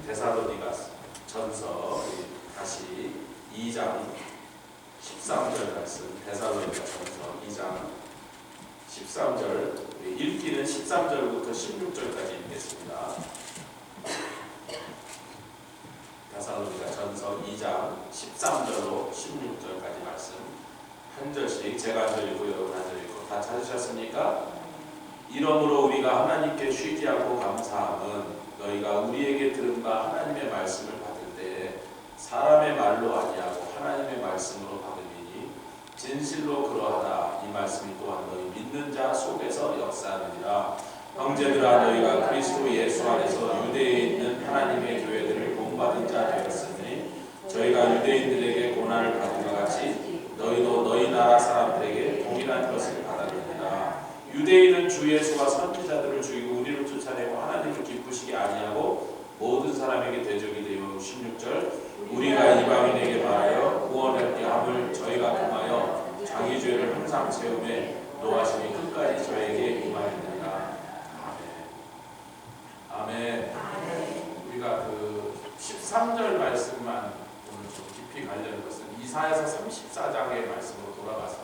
데살로니가 전서 다시 2장 13절 말씀, 데살로니가 전서 2장 13절, 읽기는 13절부터 16절까지 읽겠습니다. 데살로니가 전서 2장 13절로 16절까지 말씀 한 절씩 제가 한 절 읽고 여러분 한 절 읽고 다 찾으셨습니까? 이러므로 우리가 하나님께 쉬지않고 감사함은 너희가 우리에게 들은 바 하나님의 말씀을 받을 때 사람의 말로 아니하고 하나님의 말씀으로 받으리니 진실로 그러하다. 이 말씀이 또한 너희 믿는 자 속에서 역사하느니라. 형제들아, 너희가 그리스도 예수 안에서 유대에 있는 하나님의 교회들을 본받은 자 되었으니 저희가 유대인들에게 고난을 받은 것 같이 너희도 너희 나라 사람들에게 동일한 것을 받았느니라. 유대인은 주 예수가 선지자들을 죽이고 우리를 쫓아내고 하나님을 기쁘시게 아니하고 모든 사람에게 대적이 되어 16절 우리가 이방인에게 말하여 구원할 함을 저희가 금하여 자기 죄를 항상 채우매 노하심이 끝까지 저에게 임하였느니라. 아멘. 우리가 그 13절 말씀만 오늘 좀 깊이 가려는 것은 이사야서 34장의 말씀으로 돌아가서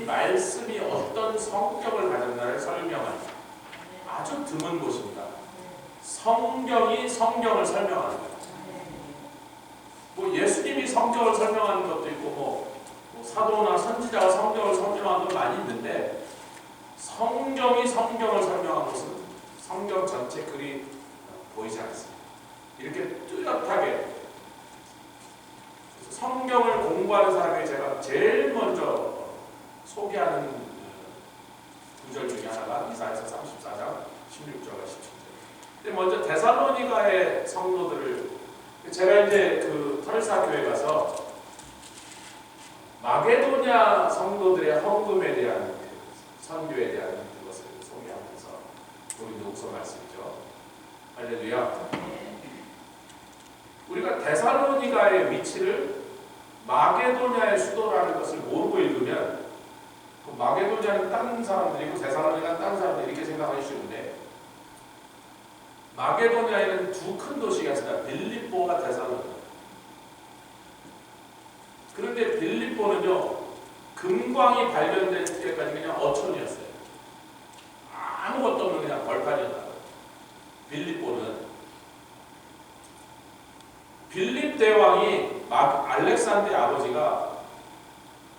말씀이 어떤 성격을 가졌나를 설명하는 아주 드문 곳입니다. 성경이 성경을 설명하는 거예요. 뭐 예수님이 성경을 설명하는 것도 있고 뭐 사도나 선지자가 성경을 설명하는 건 많이 있는데 성경이 성경을 설명하는 것은 성경 전체 글이 보이지 않습니다. 이렇게 뚜렷하게 성경을 공부하는 사람에게 제가 제일 먼저 소개하는 구절 중에 하나가 이사야서 34장 16절과 17절. 근데 먼저 데살로니가의 성도들을 제가 이제 그 터르사 교회 가서 마게도냐 성도들의 헌금에 대한 선교에 대한 그것을 소개하면서 우리 녹서 말씀이죠. 할렐루야. 우리가 데살로니가의 위치를 마게도냐의 수도라는 것을 모르고 읽으면 그 마게도냐는 다른 사람들이고 데살로니가는 다른 사람들 이렇게 생각하기 쉬운데 마게도냐에는 두 큰 도시가 있습니다. 빌립보와 데살로니가. 그런데 빌립보는요 금광이 발견될 때까지 그냥 어촌이었어요. 아무것도 없는 그냥 벌판이었다. 빌립보는 빌립 대왕이 알렉산더의 아버지가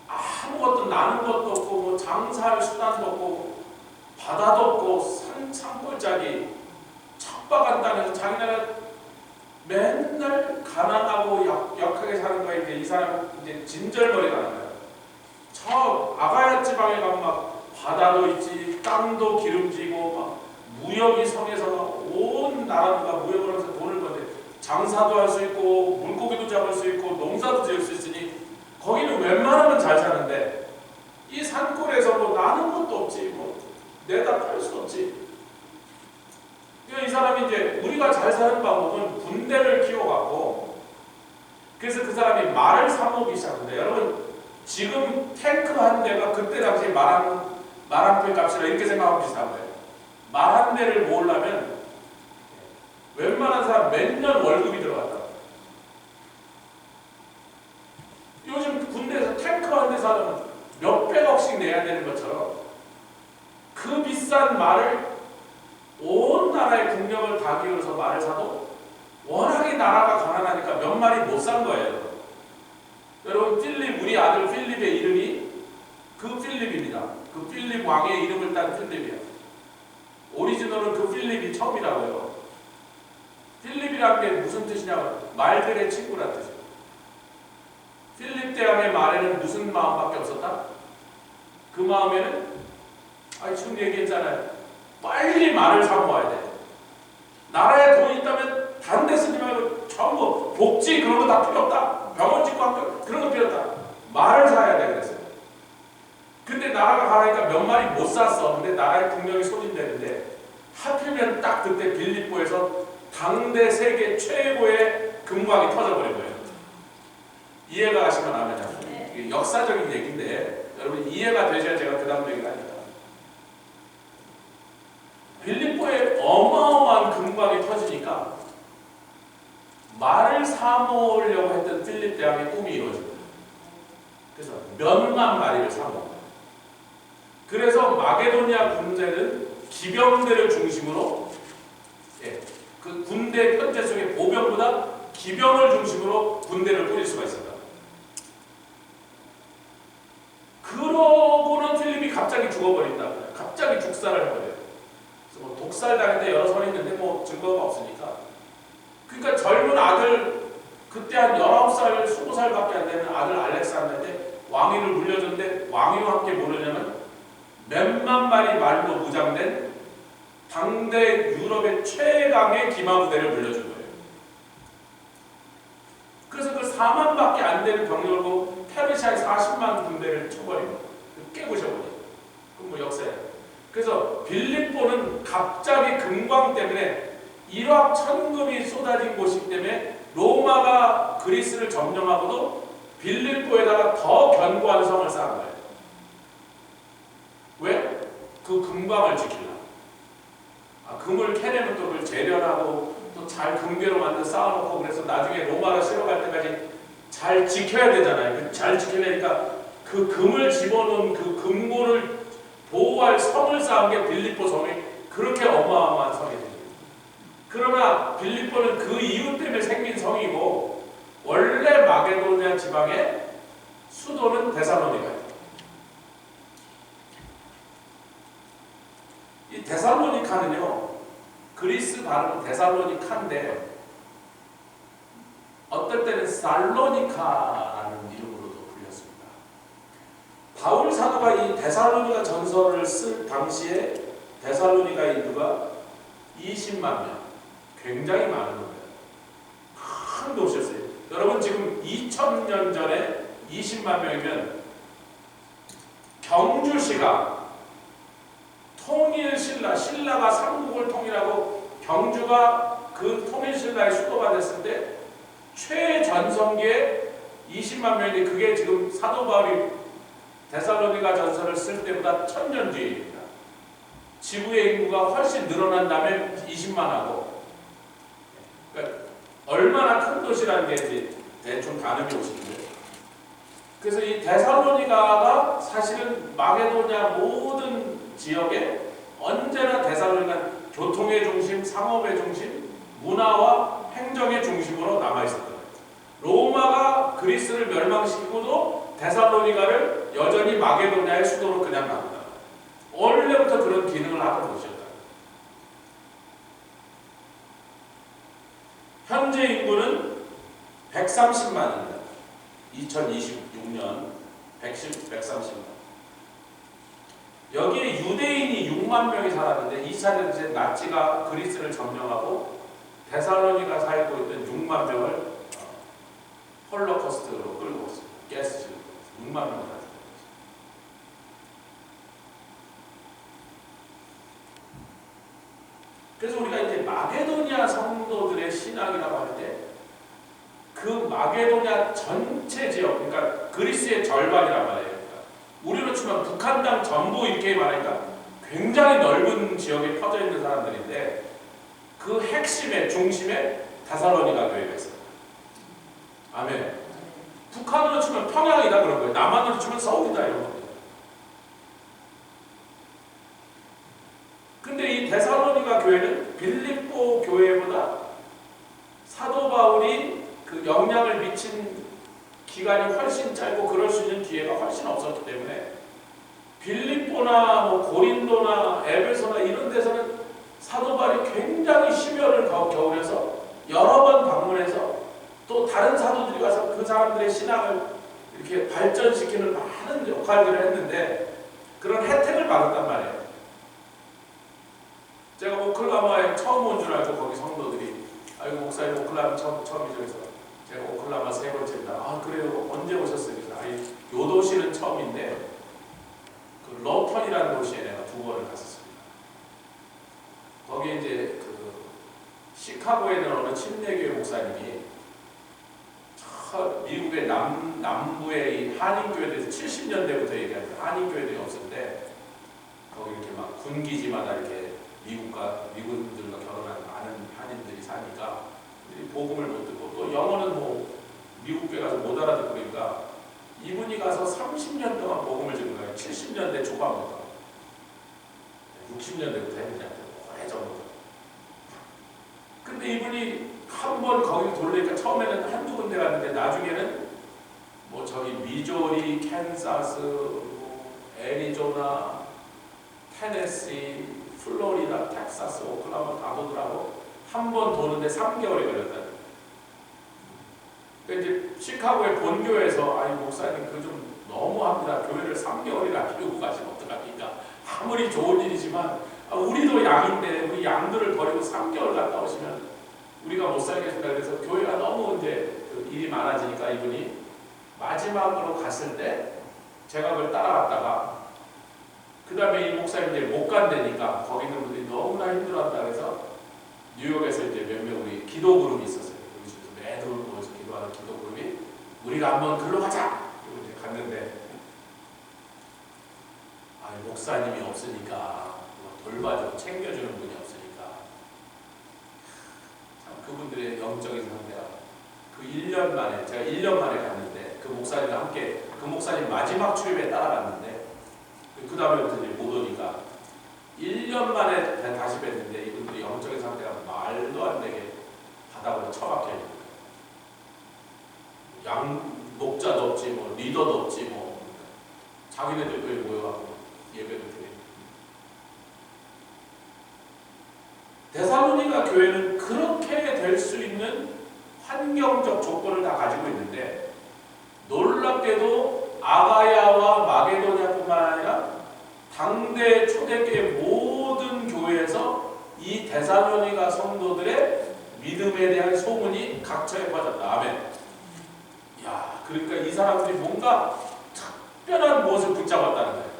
아무것도 나는 것도 없고 뭐 장사할 수단도 없고 바다도 없고 산골짜기 척박한 자기네가 맨날 가난하고 약하게 사는 거에 이 사람 이제 진절머리가 나는 거예요. 저 아가야 지방에 가면 막 바다도 있지, 땅도 기름지고 막 무역이 성에서 온 나라가 무역을 하면서 돈을 버는데 장사도 할 수 있고 물고기도 잡을 수 있고 농사도 지을 수 있으니 거기는 웬만하면 잘 사는데 이 산골에서 뭐 나는 것도 없지, 뭐 내다 팔 수 없지. 그러니까 이 사람이 이제 우리가 잘 사는 방법은 군대를 키워갖고 그래서 그 사람이 말을 사모으기 시작합니다. 여러분 지금 탱크 한 대가 그때 당시 말 한 표 값이라 이렇게 생각하면 비슷한 거예요. 말 한 대를 모으려면 웬만한 사람 몇 년 월급이 들어갔다. 요즘 군대에서 탱크 한 대 사려면 몇백억씩 내야 되는 것처럼 그 비싼 말을 온 나라의 국력을 다 기울여서 말을 사도 워낙에 나라가 가난하니까 몇 마리 못 산 거예요. 여러분 필립, 우리 아들 필립의 이름이 그 필립입니다. 그 필립 왕의 이름을 딴 필립이야. 오리지널은 그 필립이 처음이라고요. 필립이라는 게 무슨 뜻이냐면 말들의 친구라는 뜻이에요. 필립 대왕의 말에는 무슨 마음밖에 없었다? 그 마음에는 지금 얘기했잖아요. 빨리 말을 사고 와야 돼. 나라에 돈이 있다면 다른 데 쓰지 말고 전부 복지 그런 거 다 필요 없다. 병원 짓고 학교 그런 거 필요 없다. 말을 사야 돼 그랬어요. 근데 나라가 가라니까 몇 마리 못 샀어. 근데 나라의 국력이 소진되는데 하필이면 딱 그때 빌립보에서 당대 세계 최고의 금광이 터져버린 거예요. 이해가 가시면 아멘이죠. 이게 역사적인 얘기인데 여러분 이해가 되셔야 제가 그 다음 얘기를 하니까. 빌립보에 어마어마한 금광이 말을 사모으려고 했던 필립 대왕의 꿈이 이루어집니다. 그래서 몇만 마리를 사모합니다. 그래서 마게도니아 군대는 기병대를 중심으로, 그 군대 편제 속에 보병보다 기병을 중심으로 군대를 꾸릴 수가 있었다. 그러고는 필립이 갑자기 죽어버린다. 갑자기 죽살을 해버려요. 그래서 뭐 독살당했는데 여러 설이 있는데 뭐 증거가 없으니까. 그러니까 젊은 아들, 그때 한 19살, 20살밖에 안 되는 아들 알렉산더한테 왕위를 물려줬는데, 왕위와 함께 뭐냐면 몇만 마리 말로 무장된 당대 유럽의 최강의 기마부대를 물려준 거예요. 그래서 그 4만밖에 안 되는 병력을 보고 페르시아의 40만 군대를 쳐버리고 깨부셔버려요. 그럼 뭐 역사예요. 그래서 빌립보는 갑자기 금광 때문에 일확천금이 쏟아진 곳이기 때문에 로마가 그리스를 점령하고도 빌립보에다가 더 견고한 성을 쌓은 거예요. 왜? 그 금광을 지키려고. 금을 캐내면 또 그걸 재련하고 또 잘 금괴로 만든 쌓아놓고, 그래서 나중에 로마가 실어갈 때까지 잘 지켜야 되잖아요. 잘 지키려니까 그 금을 집어넣은 그 금고를 보호할 성을 쌓은 게 빌립보 성이 그렇게 어마어마한 성이 됩니다. 그러나 빌립보는 그 이유 때문에 생긴 성이고, 원래 마게도니아 지방의 수도는 데살로니가예요. 이 데살로니카는요, 그리스 발음은 데살로니카인데 어떨 때는 살로니카라는 이름으로도 불렸습니다. 바울 사도가 이 데살로니가 전서를 쓸 당시에 데살로니가 인구가 20만 명, 굉장히 많은 겁니다. 큰 도시였어요. 여러분, 지금 2000년 전에 20만 명이면 경주시가 신라가 삼국을 통일하고 경주가 그 통일신라의 수도가 됐을 때 최전성기에 20만 명인데, 그게 지금 사도 바울이 데살로니가 전서를 쓸 때보다 1000년 뒤입니다. 지구의 인구가 훨씬 늘어난 다음에 20만하고, 그러니까 얼마나 큰 도시라는 게 이제 대충 가늠이 오시는데, 그래서 이 데살로니가가 사실은 마게도니아 모든 지역에 언제나 데살로니가 교통의 중심, 상업의 중심, 문화와 행정의 중심으로 남아있었던 거예요. 로마가 그리스를 멸망시키고도 데살로니가를 여전히 마게도니아의 수도로 그냥 놔둔다. 원래부터 그런 기능을 하던 곳이었다. 현재 인구는 130만입니다. 2026년 130만. 여기에 유대인이 6만 명이 살았는데, 2차 대전 나치가 그리스를 점령하고 데살로니가 살고 있던 6만 명을 홀로코스트로 끌고 왔습니다. 가스 6만 명을 살았습니다. 그래서 우리가 이제 마게도니아 성도들의 신앙이라고 할 때 그 마게도니아 전체 지역, 그러니까 그리스의 절반이란 말이에요. 그러니까 우리로 치면 북한 땅 전부 이렇게 말하니까 굉장히 넓은 지역에 퍼져 있는 사람들인데, 그 핵심에 중심에 데살로니가 교회가 있어요. 아멘. 북한으로 치면 평양이다 그런 거예요. 남한으로 치면 서울이다 이런 겁니다. 근데 이 데살로니가 교회는 빌립보 교회보다 사도 바울이 그 영향을 미친 기간이 훨씬 짧고 그럴 수 있는 기회가 훨씬 없었기 때문에, 빌립보나 뭐 고린도나 에베소나 이런 데서는 사도 바울이 굉장히 심혈을 겨울해서 여러 번 방문해서 또 다른 사도들이 가서 그 사람들의 신앙을 이렇게 발전시키는 많은 역할들을 했는데, 그런 혜택을 받았단 말이에요. 제가 오클라호마에 처음 온 줄 알고 거기 성도들이, 아이고 목사님 오클라호마 처음이죠. 그래서 제가 오클라호마 3번째입니다. 아 그래요? 언제 오셨어요? 그래서 아니 요 도시는 처음인데 그 로턴이라는 도시에 내가 2번을 갔었습니다. 거기에 이제 그 시카고에 있는 어느 침례교회 목사님이 미국의 남부의 이 한인교회에서 70년대부터 얘기하는 한인교회들이 없었는데, 거기 이렇게 막 군기지마다 이렇게 미국인들과 결혼한 많은 한인들이 사니까 복음을 못 듣고 뭐 영어는 뭐 미국 교회 가서 못 알아듣고 그러니까 이분이 가서 30년 동안 복음을 전는 거예요. 70년대 초반부터 60년대부터 했는데 오래전부터. 근데 이분이 한 번 거기 돌리니까 처음에는 한두 군데 갔는데 나중에는 뭐 저기 미조리, 캔사스, 뭐 애리조나, 테네시, 플로리다, 텍사스, 오클라호마 다 도더라고. 한 번 도는데 3개월이 걸렸다. 그러니까 이제 시카고의 본교에서 아니 목사님 그 좀 너무합니다. 교회를 3개월이나 키우고 가시면 어떡합니까? 아무리 좋은 일이지만 우리도 양인데 우리 양들을 버리고 3개월 갔다 오시면 우리가 못 살겠습니다. 그래서 교회가 너무 이제 일이 많아지니까 이분이 마지막으로 갔을 때 제가 그걸 따라갔다가 그 다음에 이 목사님 이제 못 간다니까 거기 있는 분들이 너무나 힘들어한다 그래서 뉴욕에서 이제 몇몇 우리 기도 그룹이 있었어요. 여기서 매달 모여서 기도하는 기도 그룹이 우리가 한번 글로 가자! 그리고 이제 갔는데 아니 목사님이 없으니까 돌봐주고 챙겨주는 분이 없으니까 참 그분들의 영적인 상태가 그 1년 만에 제가 1년 만에 갔는데 그 목사님과 함께 그 목사님 마지막 출입에 따라갔는데 그 다음에부터 이제 못 오니까 1년 만에 다시 뵀는데 이분들이 영적인 상태가 말도 안 되게 바닥으로 처박혀 있는 거예요. 양 목자도 없지 뭐 리더도 없지 뭐 자기네들 교회 모여갖고 예배를 드리고. 데살로니가 교회는 그렇게 될 수 있는 환경적 조건을 다 가지고 있는데 놀랍게도 아가야와 마게도냐뿐만 아니라 당대 초대교회 모든 교회에서 이 데살로니가 성도들의 믿음에 대한 소문이 각처에 퍼졌다. 아멘. 야, 그러니까 이 사람들이 뭔가 특별한 무엇을 붙잡았다는 거예요.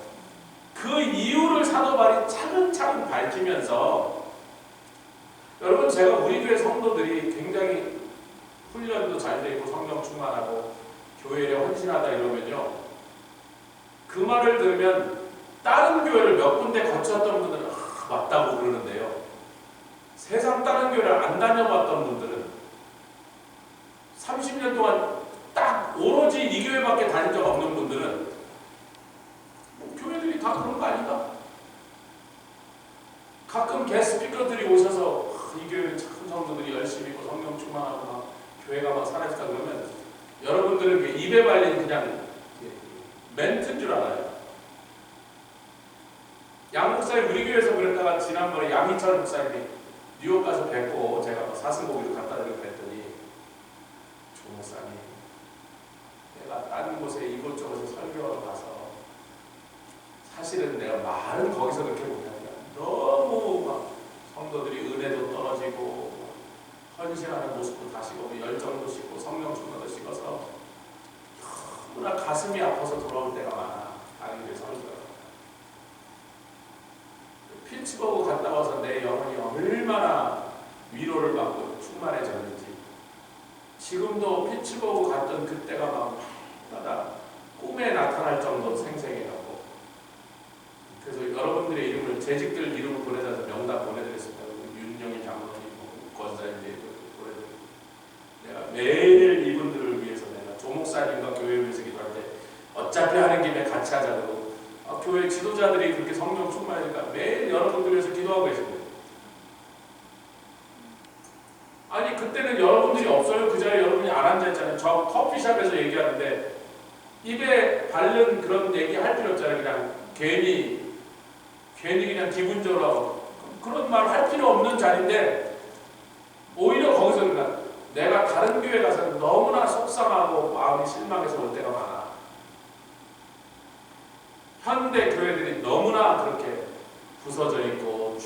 그 이유를 사도 바울이 차근차근 밝히면서 여러분 제가 우리 교회 성도들이 굉장히 훈련도 잘 되고 성령 충만하고 교회에 헌신하다 이러면요. 그 말을 들으면 다른 교회를 몇 군데 거쳤던 분들은 맞다고 그러는데요. 세상 다른 교회를 안 다녀봤던 분들은 30년 동안 딱 오로지 이 교회밖에 다닌 적 없는 분들은 뭐 교회들이 다 그런 거 아닌가? 가끔 게스트피커들이 오셔서 이 교회 참 성도들이 열심히 있고 성령 충만하고 막 교회가 막 살아있다 그러면 여러분들은 입에 발린 그냥 멘트인 줄 알아요. 양 목사님 우리 교회에서 그랬다가 지난번에 양희철 목사님이 뉴욕 가서 뵙고 제가 막 사슴고기를 갖다 드리고 그랬더니 조 목사님 내가 다른 곳에 이곳저곳에 설교하러 가서 사실은 내가 말은 거기서 그렇게 못하니까 너무 막 성도들이 은혜도 떨어지고 헌신하는 모습도 다시 보고 열정도 식고 성령 충만도 식어서 너무나 가슴이 아파서 돌아올 때가 많아. 다른 교회 설교가 피츠버그 갔다 와서 내 영혼이 얼마나 위로를 받고 충만해졌는지 지금도 피츠버그 갔던 그때가 막 꿈에 나타날 정도로 생생해갖고 그래서 여러분들의 이름을 재직들 이름을 보내줘서 명단 보내드렸습니다. 윤영희 장로님, 권사님들 보내드리고 내가 매일 이분들을 위해서 내가 조목사님과 교회를 위해서 기도할 때 어차피 하는 김에 같이 하자고 교회 지도자들이 그렇게 성령 충만하니까 매일 여러분들 위해서 기도하고 계십니다. 아니 그때는 여러분들이 없어요. 그 자리에 여러분이 안 앉아있잖아요. 저 커피숍에서 얘기하는데 입에 바른 그런 얘기 할 필요 없잖아요. 그냥 괜히 그냥 기분적으로 하고 그런 말 할 필요 없는 자리인데 오히려 거기서 그러니까 내가 다른 교회 가서 너무나 속상하고 마음이 실망해서 올 때가 많아. 현대 교회들이 너무나 그렇게 부서져 있고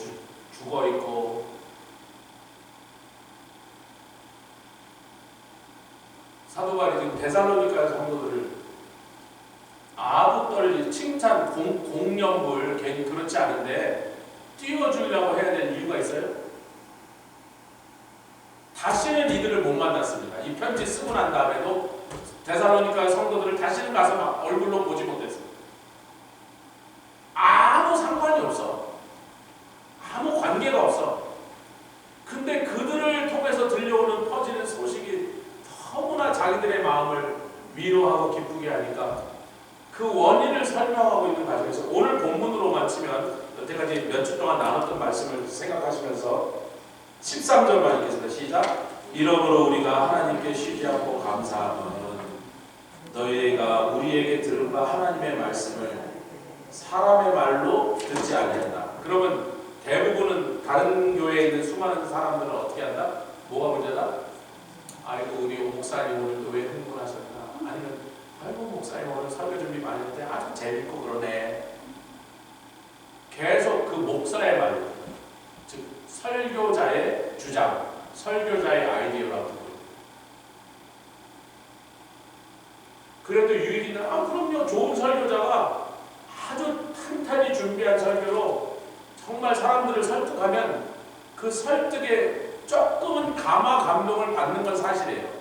죽어 있고 사도 바울이 지금 데살로니가 성도들을 아부 떨리 칭찬 공연을 괜히 그렇지 않은데 띄워주려고 해야 될 이유가 있어요? 다시는 이들을 못 만났습니다. 이 편지 쓰고 난 다음에도 데살로니가 성도들을 다시는 가서 막 얼굴로 보지 못했어요. 아무 상관이 없어. 아무 관계가 없어. 근데 그들을 통해서 들려오는 퍼지는 소식이 설명하고 있는 과정에서 오늘 본문으로만 치면 여태까지 몇 주 동안 나눴던 말씀을 생각하시면서 13절만 읽겠습니다. 시작. 이러므로 우리가 하나님께 쉬지 않고 감사함은 너희가 우리에게 들은 바 하나님의 말씀을 사람의 말로 듣지 아니한다. 그러면 대부분은 다른 교회에 있는 수많은 사람들은 어떻게 한다? 뭐가 문제다? 아이고 우리 목사님 오늘도 왜 흥분하셨나? 아니면 아이고 목사님 오늘 설교 준비 많이 했는데 아주 재밌고 그러네. 계속 그 목사의 말, 즉 설교자의 주장, 설교자의 아이디어라고 보여요. 그래도 유일이는 그럼요, 좋은 설교자가 아주 탄탄히 준비한 설교로 정말 사람들을 설득하면 그 설득에 조금은 감화 감동을 받는 건 사실이에요.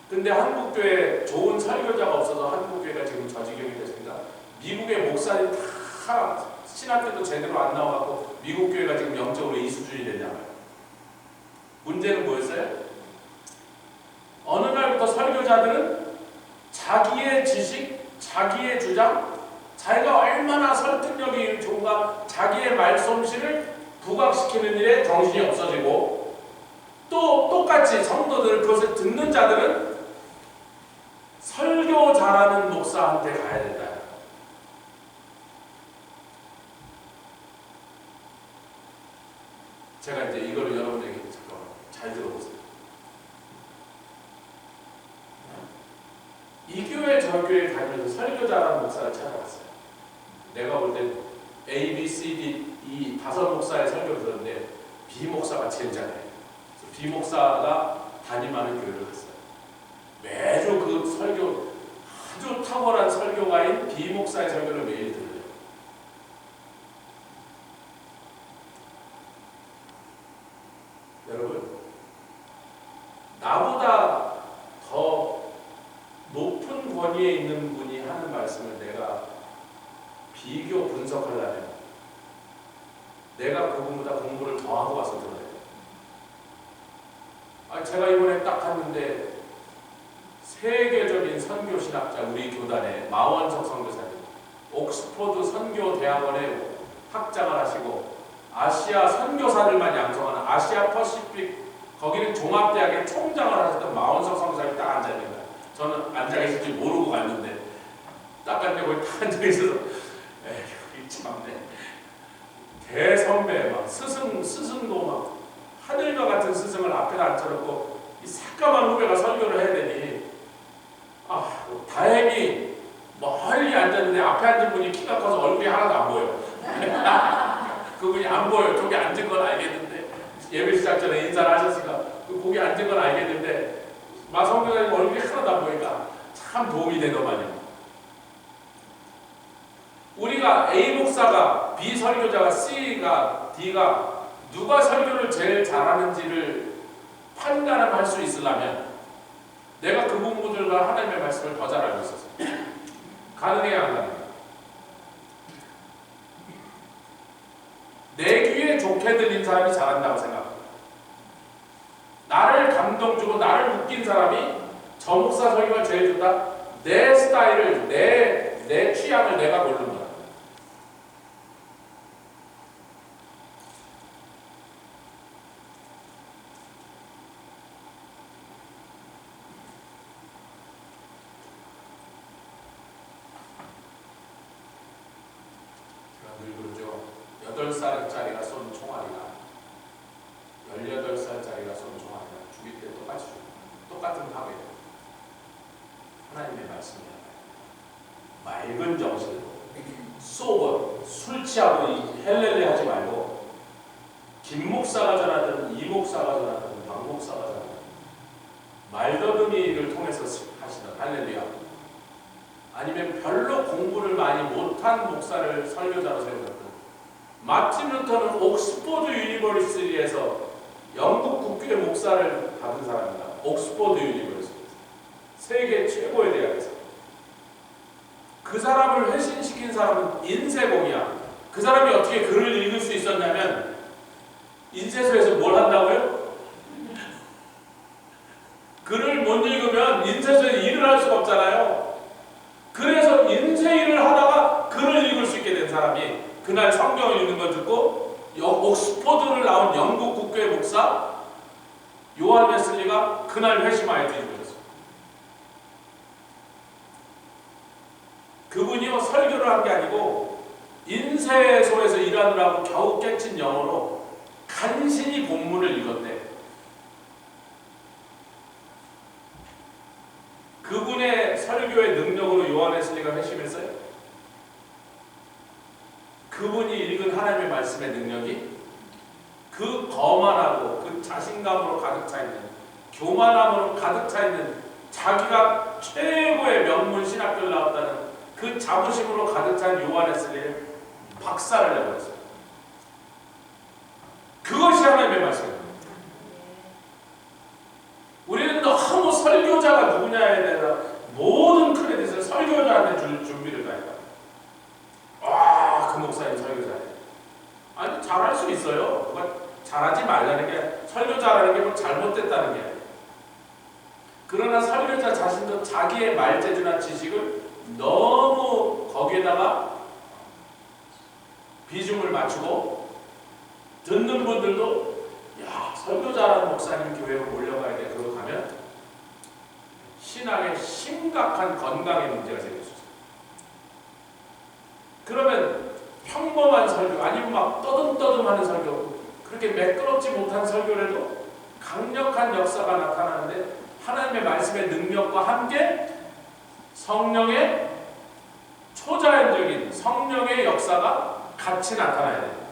근데 한국교회 좋은 설교자가 없어서 한국교회가 지금 저 지경이 됐습니다. 미국의 목사님 다 신학교도 제대로 안 나와갖고 미국 교회가 지금 영적으로 이 수준이 됐냐고요. 문제는 뭐였어요? 어느 날부터 설교자들은 자기의 지식, 자기의 주장, 자기가 얼마나 설득력이 좋은가 자기의 말솜씨를 부각시키는 일에 정신이 없어지고 또 똑같이 성도들 그것을 듣는 자들은 설교 잘하는 목사한테 가야 된다. 제가 이제 이거를 여러분에게 잠깐만 잘 들어보세요. 이 교회 저 교회 다니면서 설교 잘하는 목사를 찾아봤어요. 내가 볼 때 A, B, C, D 이 5 목사의 설교를 들었는데 B 목사가 제일 잘해요. B 목사가 담임하는 교회를 갔어요. 매주 그 설교 아주 탁월한 설교가인 B 목사의 설교를 매일 들어요. 여러분, 나보다 더 높은 권위에 있는 분이 하는 말씀을 내가 비교 분석하려면 내가 그분보다 공부를 더 하고 와서 들어야 돼요. 제가 이번에 딱 갔는데 세계적인 선교 신학자 우리 교단의 마원석 선교사님, 옥스퍼드 선교대학원에 학장을 하시고 아시아 선교사들만 양성하는 아시아 퍼시픽 거기는 종합대학의 총장을 하셨던 마원석 선교사님이 딱 앉아있는 거예요. 저는 앉아 계실지 모르고 갔는데 딱 갔는데 거기 딱 앉아 있어서 에휴 참네. 대선배 막 스승도 막 하늘과 같은 스승을 앞에 앉혀놓고 이 새까만 후배가 설교를 해야 되니 다행히 멀리 앉았는데 앞에 앉은 분이 키가 커서 얼굴이 하나도 안 보여요. 그분이 안 보여요. 저기 앉은 건 알겠는데 예배 시작 전에 인사를 하셨으니까 거기 앉은 건 알겠는데 마성교사님 얼굴이 하나도 안 보니까 참 도움이 되더만요. 우리가 A 목사가 B 설교자가 C가 D가 누가 설교를 제일 잘하는지를 판단을 할 수 있으려면 내가 그분들과 하나님의 말씀을 더 잘 알고 있었어요. 가능해야 안 가능해요? 내 귀에 좋게 들린 사람이 잘한다고 생각합니다. 나를 감동 주고 나를 웃긴 사람이 저 목사 설교가 제일 좋다. 내 스타일을 내 취향을 내가 고르는 거야. 늘 그러죠. 8살짜리가 쏜 총알이나 18살짜리가 쏜 총알이나 죽일 때 똑같이 죽어요. 똑같은 파괴예요. 하나님의 말씀이야. 맑은 정신으로 소버 술 취하고 헬렐레 하지 말고 김 목사가 전하든 이 목사가 전하든 박 목사가 전하든 말더듬이를 통해서 하시던 할렐루야. 아니면 별로 공부를 많이 못한 목사를 설교자로 세우셨던 마틴 루터는 옥스퍼드 유니버시티에서 영국 국교의 목사를 받은 사람입니다. 옥스퍼드 유니버시티 세계 최고의 대학에서 그 사람을 회신시킨 사람은 인쇄공이야. 그 사람이 어떻게 글을 읽을 수 있었냐면 인쇄소에서 뭘 한다고요? 글을 못 읽으면 인쇄소에 일을 할 수가 없잖아요. 그래서 그날 성경을 읽는 걸 듣고 옥스퍼드를 나온 영국 국교의 목사 요한 웨슬리가 그날 회심하여 뒤집어졌어요. 그분이요 설교를 한 게 아니고 인쇄소에서 일하느라고 겨우 깨친 영어로 간신히 본문을 읽었대. 그분의 설교의 능력으로 요한 웨슬리가 회심했어요? 그분이 읽은 하나님의 말씀의 능력이 그 거만하고 그 자신감으로 가득 차 있는, 교만함으로 가득 차 있는, 자기가 최고의 명문 신학교를 나왔다는 그 자부심으로 가득 찬 요한 웨슬리를 박살을 내버렸어요. 그것이 하나님의 말씀입니다. 우리는 너무 설교자가 누구냐에 대해서 모든 크레딧을 설교자한테 줄 준비를 다 해요. 와, 그 목사님 설교자예요. 아니, 잘할 수 있어요. 누가 잘하지 말라는 게, 설교자라는 게 뭐 잘못됐다는 게 아니에요. 그러나 설교자 자신도 자기의 말재주나 지식을 너무 거기에다가 비중을 맞추고, 듣는 분들도 야, 설교자라는 목사님 교회로 몰려가야 돼. 그러고 가면 신앙에 심각한 건강의 문제가 생길 수 있어요. 그러면 평범한 설교, 아니면 막 떠듬떠듬하는 설교, 그렇게 매끄럽지 못한 설교라도 강력한 역사가 나타나는데 하나님의 말씀의 능력과 함께 성령의 초자연적인 성령의 역사가 같이 나타나야 돼요.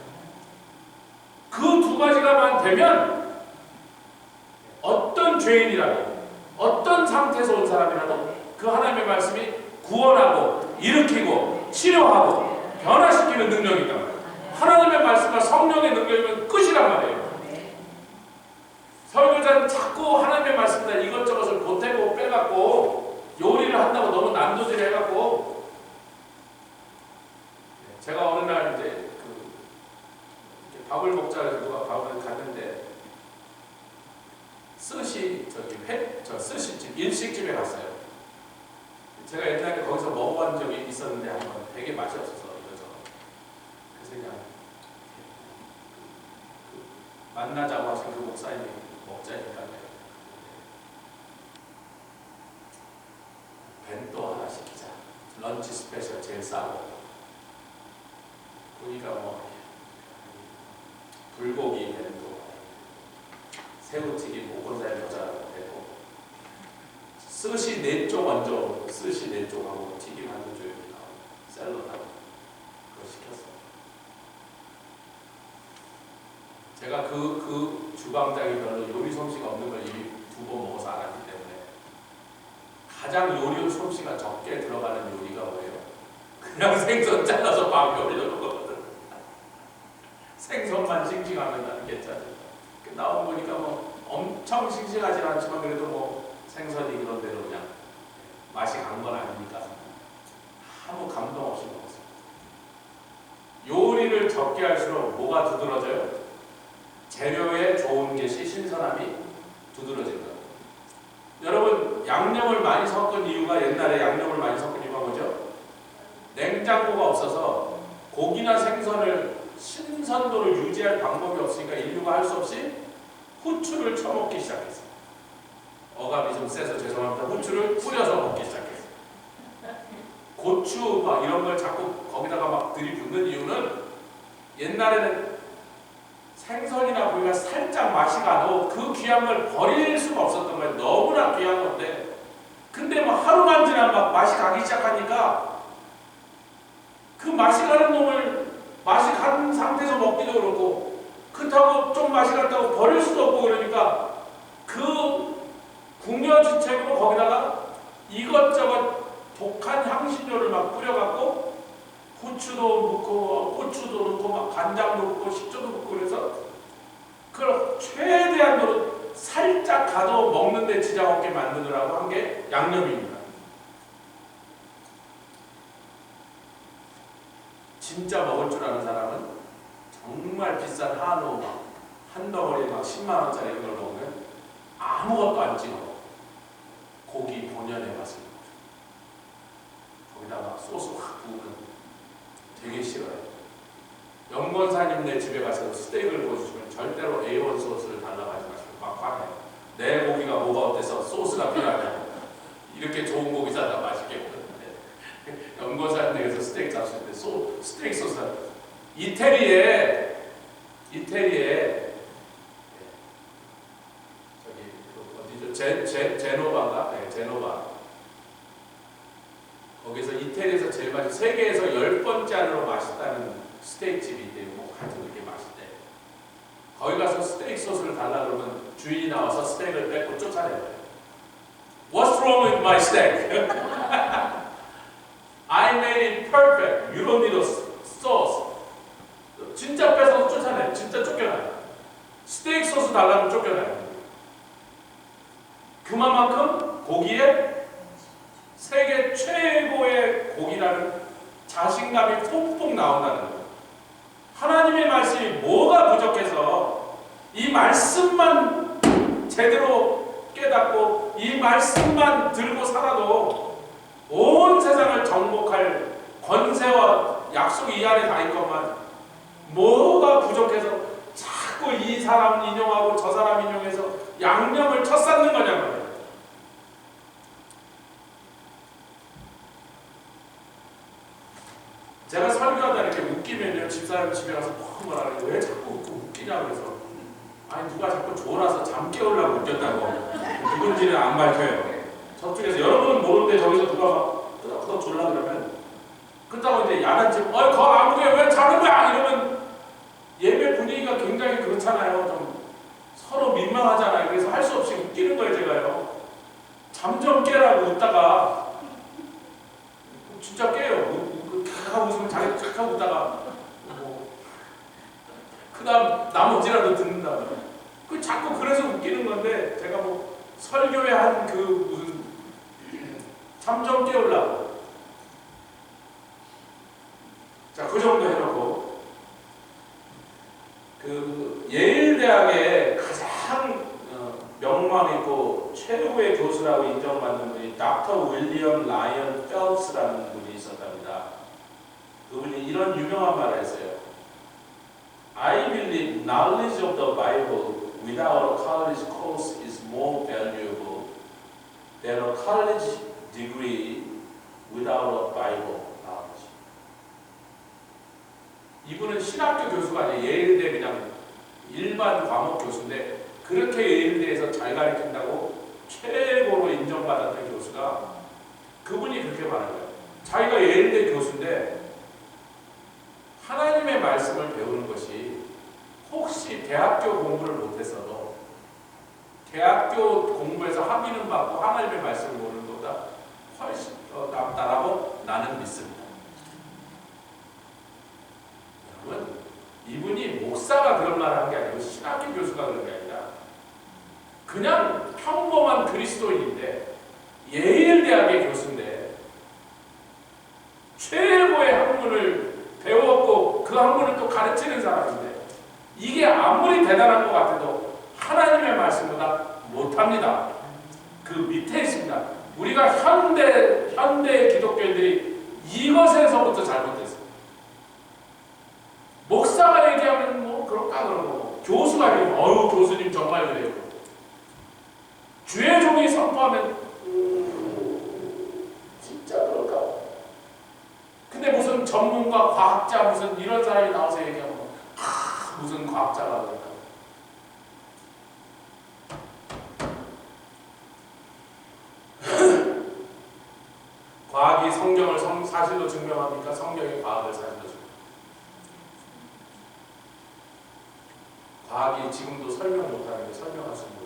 그 두 가지가만 되면 어떤 죄인이라도, 어떤 상태에서 온 사람이라도 그 하나님의 말씀이 구원하고 일으키고 치료하고 변화시키는 능력이 있단 말이에요. 하나님의 말씀과 성령의 능력이면 끝이란 말이에요. 설교자는 자꾸 하나님의 말씀이나 이것저것을 보태고 빼갖고 요리를 한다고 너무 난도질 해갖고, 제가 어느 날 이제 밥을 먹자 해서 누가 밥을 갔는데 스시 스시집 일식집에 갔어요. 제가 옛날에 거기서 먹어본 적이 있었는데 한번 되게 맛이 없어서 이거저거. 그래서 그냥 만나자고 하신 그 목사님이 먹자니까 벤또 하나 시키자. 런치 스페셜 제일 싸고. 보니까 뭐 불고기 벤또, 새우튀김, 오건살 겨자도 되고, 스시 4쪽 얹어, 스시 4쪽하고 튀김 한 쪽 이렇게 나오고, 샐러드하고 그거 시켰어. 제가 그 주방장이 별로 요리 솜씨가 없는 걸 이미 2번 먹어서 알았기 때문에 가장 요리 솜씨가 적게 들어가는 요리가 뭐예요? 그냥 생선 잘라서 밥에 올려놓거든. 생선만 싱싱하면 나는 괜찮아요. 나오고 보니까 뭐 엄청 싱싱하진 않지만 그래도 뭐 생선이 그런 대로 그냥 맛이 간 건 아니니까 아무 감동 없이 먹었어요. 요리를 적게 할수록 뭐가 두드러져요? 재료에 좋은 것이 신선함이 두드러진다. 여러분, 양념을 많이 섞은 이유가, 옛날에 양념을 많이 섞은 이유가 뭐죠? 냉장고가 없어서 고기나 생선을 신선도를 유지할 방법이 없으니까 인류가 할 수 없이 후추를 쳐먹기 시작했어요. 어감이 좀 세서 죄송합니다. 후추를 뿌려서 먹기 시작했어요. 고추 막 이런 걸 자꾸 거기다가 막 들이붓는 이유는, 옛날에는 생선이나 고기가 살짝 맛이 가도 그 귀한 걸 버릴 수가 없었던 거예요. 너무나 귀한 건데. 근데 뭐 하루만 지나면 막 맛이 가기 시작하니까 그 맛이 가는 놈을 맛이 간 상태에서 먹기도 그렇고, 그렇다고 좀 맛이 갔다고 버릴 수도 없고, 그러니까 그 궁여지책으로 거기다가 이것저것 독한 향신료를 막 뿌려갖고 후추도 넣고 고추도 넣고 막 간장도 넣고 식초도 넣고, 그래서 그걸 최대한으로 살짝 가도 먹는데 지장 없게 만드느라고 한 게 양념입니다. 진짜 먹을 줄 아는 사람은 정말 비싼 한우 막 한 덩어리에 막 10만 원짜리 이걸 먹으면 아무것도 안 찍어 고기 본연의 맛을 거기다가 소스 확 부으면 되게 싫어요. 연권사님네 집에 가서 스테이크를 구워주시면 절대로 A1 소스를 달라고 하지 마시고 막 화내요. 내 고기가 뭐가 어때서 소스가 필요하냐고. 이렇게 좋은 고기 사다 맛있게 먹는데 연권사님네에서 스테이크 잡수실 때 스테이크 소스 이태리에 저기 어디죠? 제노바인가? 네, 제노바. 거기서 이태리에서 제일 맛있는 세계에서 10번째 안으로 맛있다는 스테이크 집이 있대요. 뭐 하여튼 그렇게 맛있대. 거기 가서 스테이크 소스를 달라 그러면 주인이 나와서 스테이크를 뺏고 쫓아내요. What's wrong with my steak? I made it perfect. You don't need a sauce. 진짜 뺏어서 쫓아내요. 진짜 쫓겨나요. 스테이크 소스 달라면 쫓겨나요. 그만큼 고기에 세계 최고의 고기라는 자신감이 폭폭 나온다는 거예요. 하나님의 말씀이 뭐가 부족해서 이 말씀만 제대로 깨닫고 이 말씀만 들고 살아도 온 세상을 정복할 권세와 약속이 이 안에 다 있건만 뭐가 부족해서 자꾸 이 사람 인용하고 저 사람 인용해서 양념을 쳐쌓는 거냐고요. 제가 설교하다 이렇게 웃기면요, 집사람 집에 가서 뭐라 그래요. 왜 자꾸 웃기냐고 그래서 아니 누가 자꾸 졸아서 잠 깨우려고 웃겼다고. 누군지는 안 밝혀요. 저쪽에서 여러분은 모르는데 저기서 누가 막 끄덕끄덕 졸라 그러면 그렇다고 이제 야단치고 거 아무개 왜 자는 거야 이러면 예배 분위기가 굉장히 그렇잖아요. 좀 서로 민망하잖아요. 그래서 할 수 없이 웃기는 거예요. 제가요. 잠 좀 깨라고 웃다가 진짜 깨요. 탁 웃으면 자기 탁 웃다가 그 다음 나머지라도 듣는다. 그 자꾸 그래서 웃기는 건데 제가 뭐 설교에 한 그 무슨 잠 좀 깨우려고 자, 그 정도 해놓고 그 예일대학의 가장 명망 있고 최고의 교수라고 인정받는 분이 닥터 윌리엄 라이언 펠프스라는 분이 있었답니다. 그분이 이런 유명한 말을 했어요. I believe knowledge of the Bible without a college course is more valuable than a college degree without a Bible knowledge. 이분은 신학교 교수가 아니에요. 예일대 그냥 일반 과목 교수인데 그렇게 예일대에서 잘 가르친다고 최고로 인정받았던 교수가 그분이 그렇게 말한 거예요. 자기가 예일대 교수인데 하나님의 말씀을 배우는 것이 혹시 대학교 공부를 못해서도 대학교 공부에서 학위는 받고 하나님의 말씀을 모르는 것보다 훨씬 더 낫다라고 나는 믿습니다. 여러분, 이분이 목사가 그런 말을 한 게 아니고 신학교 교수가 그런 게 아니라 그냥 평범한 그리스도인인데 예일대학의 교수인데 최고의 학문을 배웠고 그 학문을 또 가르치는 사람인데 이게 아무리 대단한 것 같아도 하나님의 말씀보다 못합니다. 그 밑에 있습니다. 우리가 현대 기독교인들이 이것에서부터 잘못했어요. 목사가 얘기하면 뭐 그럴까 그러고 교수가 얘기하면 어휴 교수님 정말 그래요. 주의 종이 선포하면 진짜 그럴까? 근데 무슨 전문가, 과학자 무슨 이런 사람이 나와서 얘기하면 무슨 과학자가 그럴까? 과학이 성경을 사실로 증명합니까? 성경이 과학을 사실로 증명합니까? 과학이 지금도 설명 못하는 게 설명할 수 없는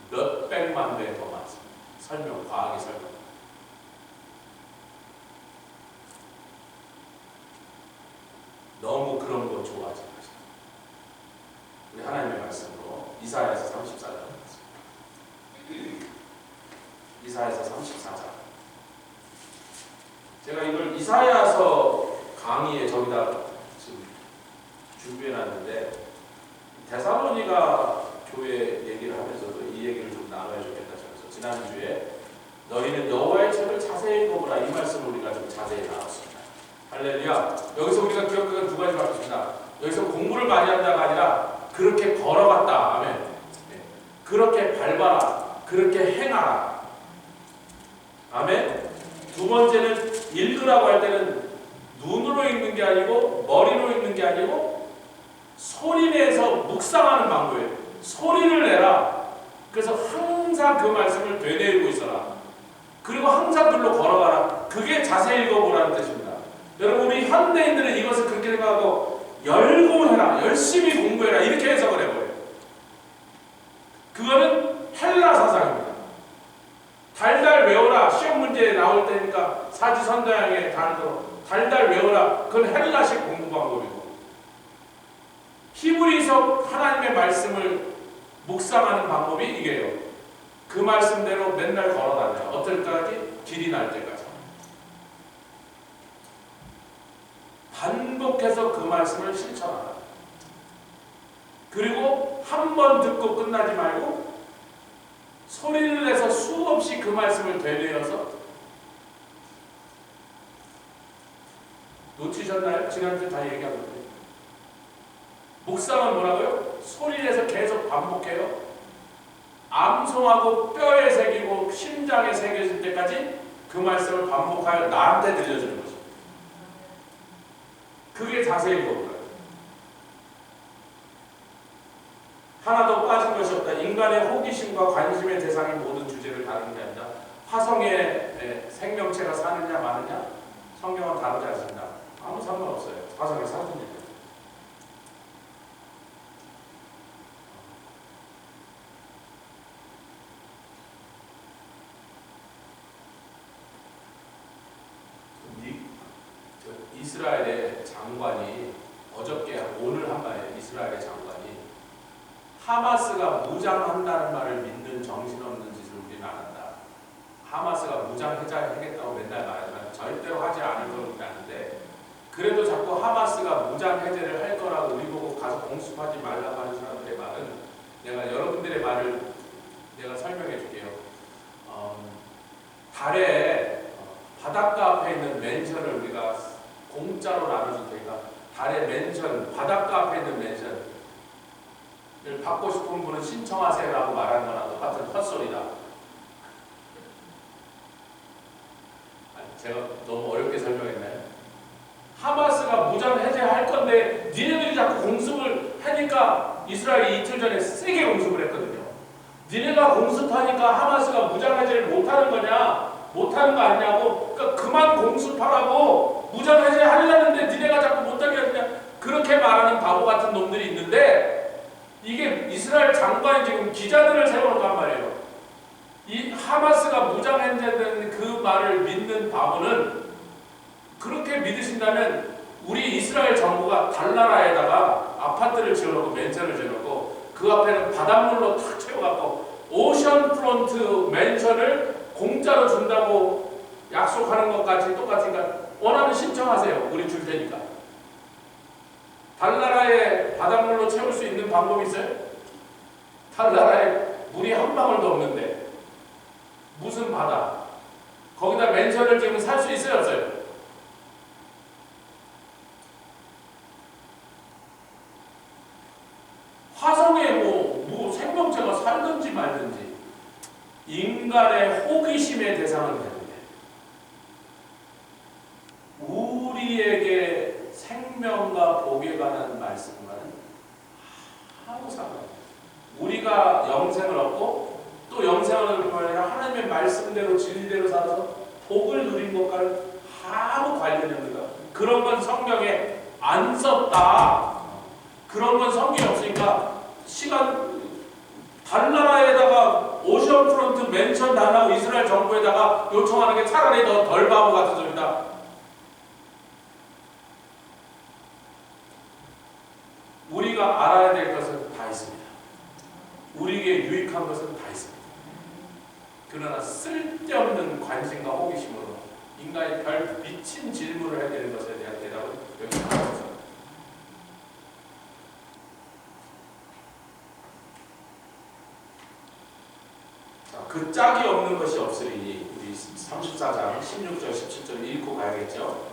몇 백만 배 더 많습니다. 과학이 설명. 너무 그런 거 좋아하지 마시고 우리 하나님의 말씀으로 이사야서 34장 이사야서 34장 제가 이걸 이사야서 강의에 저기다 지금 준비해놨는데 데살로니가 교회 얘기를 하면서도 이 얘기를 좀 나눠야 좋겠다 싶어서 지난주에 너희는 여호와의 책을 자세히 읽어보라 이 말씀을 우리가 좀 자세히 나눴습니다. 할렐루야. 여기서 우리가 기억하는 두 가지 말씀입니다. 여기서 공부를 많이 한다가 아니라 그렇게 걸어갔다. 아멘. 네. 그렇게 밟아라. 그렇게 행하라. 아멘. 두 번째는 읽으라고 할 때는 눈으로 읽는 게 아니고 머리로 읽는 게 아니고 소리 내서 묵상하는 방법이에요. 소리를 내라. 그래서 항상 그 말씀을 되뇌이고 있어라. 그리고 항상 글로 걸어가라. 그게 자세히 읽어보라는 뜻입니다. 여러분, 우리 현대인들은 이것을 그렇게 생각하고 열공해라, 열심히 공부해라 이렇게 해석을 해버려요. 그거는 헬라 사상입니다. 달달 외워라. 시험 문제에 나올 때니까 사지선다형의 단어로 달달 외워라. 그건 헬라식 공부 방법이고, 히브리서 하나님의 말씀을 묵상하는 방법이 이게요. 그 말씀대로 맨날 걸어다녀. 어떨 때까지? 길이 날 때까지. 반복해서 그 말씀을 실천하라. 그리고 한 번 듣고 끝나지 말고 소리를 내서 수없이 그 말씀을 되뇌어서. 놓치셨나요? 지난주에 다 얘기하던데. 묵상은 뭐라고요? 소리 내서 계속 반복해요. 암송하고 뼈에 새기고 심장에 새겨질 때까지 그 말씀을 반복하여 나한테 들려주는 거죠. 그게 자세히 읽어보라요. 하나도 빠진 것이 없다. 인간의 호기심과 관심의 대상인 모든 주제를 다루는 게 아니라 화성에 생명체가 사느냐 마느냐 성경은 다루지 않습니다. 아무 상관없어요. 화성에 사느냐. 이스라엘의 장관이 어저께 오늘 한 말에 이스라엘의 장관이 하마스가 무장한다는 말을 믿는 정신없는 짓을 우리는 안 한다. 하마스가 무장 해제하겠다고 맨날 말하지만 절대로 하지 않을 걸 우리는 아는데, 그래도 자꾸 하마스가 무장 해제를 할 거라고 우리 보고 가서 공습하지 말라고 하는 사람들의 말은, 내가 여러분들의 말을 내가 설명해 줄게요. 달에 바닷가 앞에 있는 맨션을 우리가 공짜로 나눠줄 테니까 달의 맨션, 바닷가 앞에 있는 맨션을 받고 싶은 분은 신청하세요 라고 말하는 거랑 똑같은 헛소리다. 제가 너무 어렵게 설명했나요? 하마스가 무장 해제할 건데 니네들이 자꾸 공습을 하니까 이스라엘이 이틀 전에 세게 공습을 했거든요. 니네가 공습하니까 하마스가 무장 해제를 못하는 거냐? 못하는 거 아니냐고. 그러니까 그만 공습하라고. 무장 해제하려는데 니네가 자꾸 못하게 하느냐. 그렇게 말하는 바보 같은 놈들이 있는데, 이게 이스라엘 장관이 지금 기자들을 세워놓고 한 말이에요. 이 하마스가 무장 해제되는 그 말을 믿는 바보는, 그렇게 믿으신다면 우리 이스라엘 정부가 달나라에다가 아파트를 지어놓고 맨션을 지어놓고 그 앞에는 바닷물로 탁 채워갖고 오션 프론트 맨션을 공짜로 준다고 약속하는 것까지 똑같으니까 원하면 신청하세요. 우리 줄 테니까. 달나라에 바닷물로 채울 수 있는 방법이 있어요? 달나라에 물이 한 방울도 없는데 무슨 바다? 거기다 맨션을 지금 살 수 있어요? 없어요? 화성에 뭐 생명체가 살든지 말든지 인간의 호기심의 대상은 되는데, 우리에게 생명과 복에 관한 말씀과는 아무 상관없어요. 우리가 영생을 얻고 또 영생을 얻는 게 아니라 하나님의 말씀대로 진리대로 살아서 복을 누린 것과는 아무 관련이 없는 거예요. 그런 건 성경에 안 썼다. 그런 건 성경이 없으니까 달나라에다가 오션프론트 맨션 달라고 이스라엘 정부에다가 요청하는 게 차라리 더 덜 바보 같은 소리다. 우리가 알아야 될 것은 다 있습니다. 우리에게 유익한 것은 다 있습니다. 그러나 쓸데없는 관심과 호기심으로 인간이 별 미친 질문을 해야 되는 것에 대한 대답은 여기 나와있습니다. 그 짝이 없는 것이 없으리니, 우리 34장 16절 17절 읽고 가야겠죠.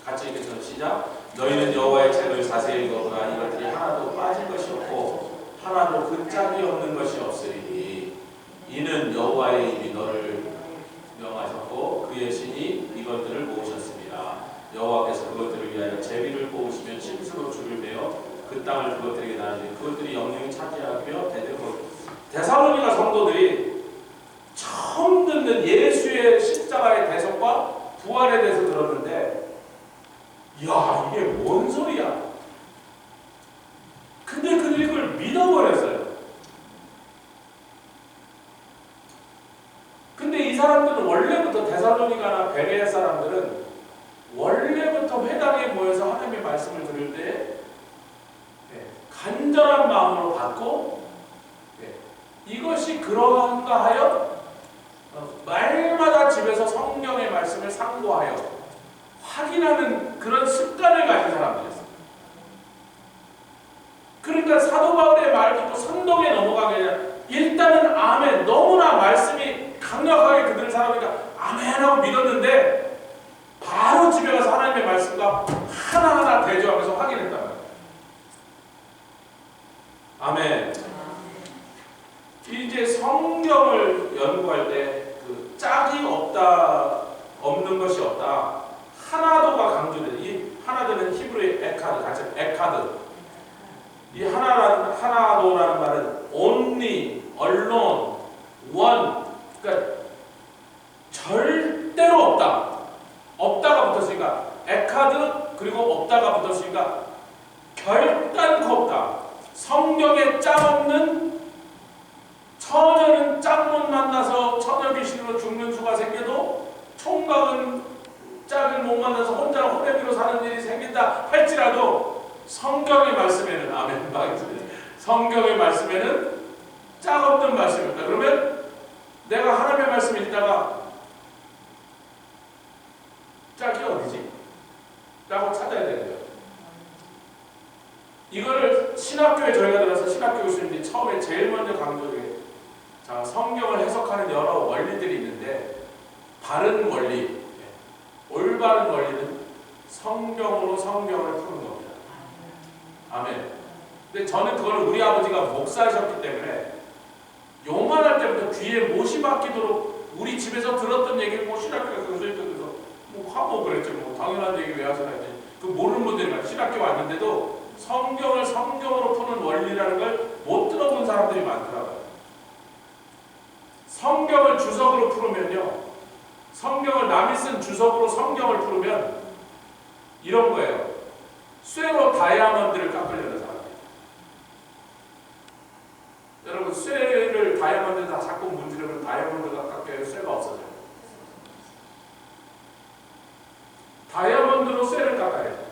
같이 읽겠습니다. 시작. 너희는 여호와의 책을 자세히 읽어보라. 이것들이 하나도 빠질 것이 없고 하나도 그 짝이 없는 것이 없으리니 이는 여호와의 입이 너를 명하셨고 그의 신이 이것들을 모으셨습니다. 여호와께서 그것들을 위하여 제비를 뽑으시며 침수로 줄을 매어 그 땅을 그것들에게 나누니 그것들이 영영이 차지하며 대대로. 데살로니가 성도들이 처음 듣는 예수의 십자가의 대속과 부활에 대해서 들었는데, 야, 이게 뭔 소리야? 근데 그들이 그걸 믿어버렸어요. 근데 이 사람들은 원래부터, 데살로니가나 베레아 사람들은 원래부터 회당에 모여서 하나님의 말씀을 들을 때 간절한 마음으로 받고, 이것이 그러한가 하여 말마다 집에서 성경의 말씀을 상고하여 확인하는 그런 습관을 가진 사람들이었어요. 그러니까 사도 바울의 말 듣고 선동에 넘어가게 아니라 일단은 아멘, 너무나 말씀이 강력하게 그들을 사랑하니까 아멘 하고 믿었는데 바로 집에 가서 하나님의 말씀과 하나하나 대조하면서 확인했단 말이에요. 아멘. 이제 성경을 연구할 때 그 짝이 없다, 없는 것이 없다, 하나도가 강조되는, 이 하나도는 히브리의 에카드, 같이 에카드. 이 하나도라는 말은 only, alone, one. 그러니까 절대로 없다. 없다가 붙었으니까 에카드, 그리고 없다가 붙었으니까 결단코 없다. 성경에 짝 없는, 처녀는 짝 못 만나서 처녀 귀신으로 죽는 수가 생겨도 총각은 짝을 못 만나서 혼자 호래비로 사는 일이 생긴다 할지라도 성경의 말씀에는, 아멘, 성경의 말씀에는 짝 없는 말씀입니다. 그러면 내가 하나님의 말씀 읽다가 짝이 어디지? 라고 찾아야 되는 거예요. 이거를 신학교에 저희가 들어서 신학교 교수님들이 처음에 제일 먼저 강조해, 자, 성경을 해석하는 여러 원리들이 있는데 바른 원리, 올바른 원리는 성경으로 성경을 푸는 겁니다. 아멘. 근데 저는 그걸 우리 아버지가 목사이셨기 때문에 요만할 때부터 귀에 못이 박히도록 우리 집에서 들었던 얘기를 뭐 신학교에 교수님께서 뭐 하고 그랬죠. 뭐 당연한 얘기 왜 하시나 했더니 그 모르는 분들이 많아요. 신학교 왔는데도 성경을 성경으로 푸는 원리라는 걸 못 들어본 사람들이 많더라고요. 성경을 주석으로 풀으면요, 성경을 남이 쓴 주석으로 성경을 풀으면 이런 거예요. 쇠로 다이아몬드를 깎으려는 사람들. 여러분, 쇠를 다이아몬드 다 자꾸 문지르면 다이아몬드가 깎여요? 쇠가 없어져요? 다이아몬드로 쇠를 깎아야 돼요.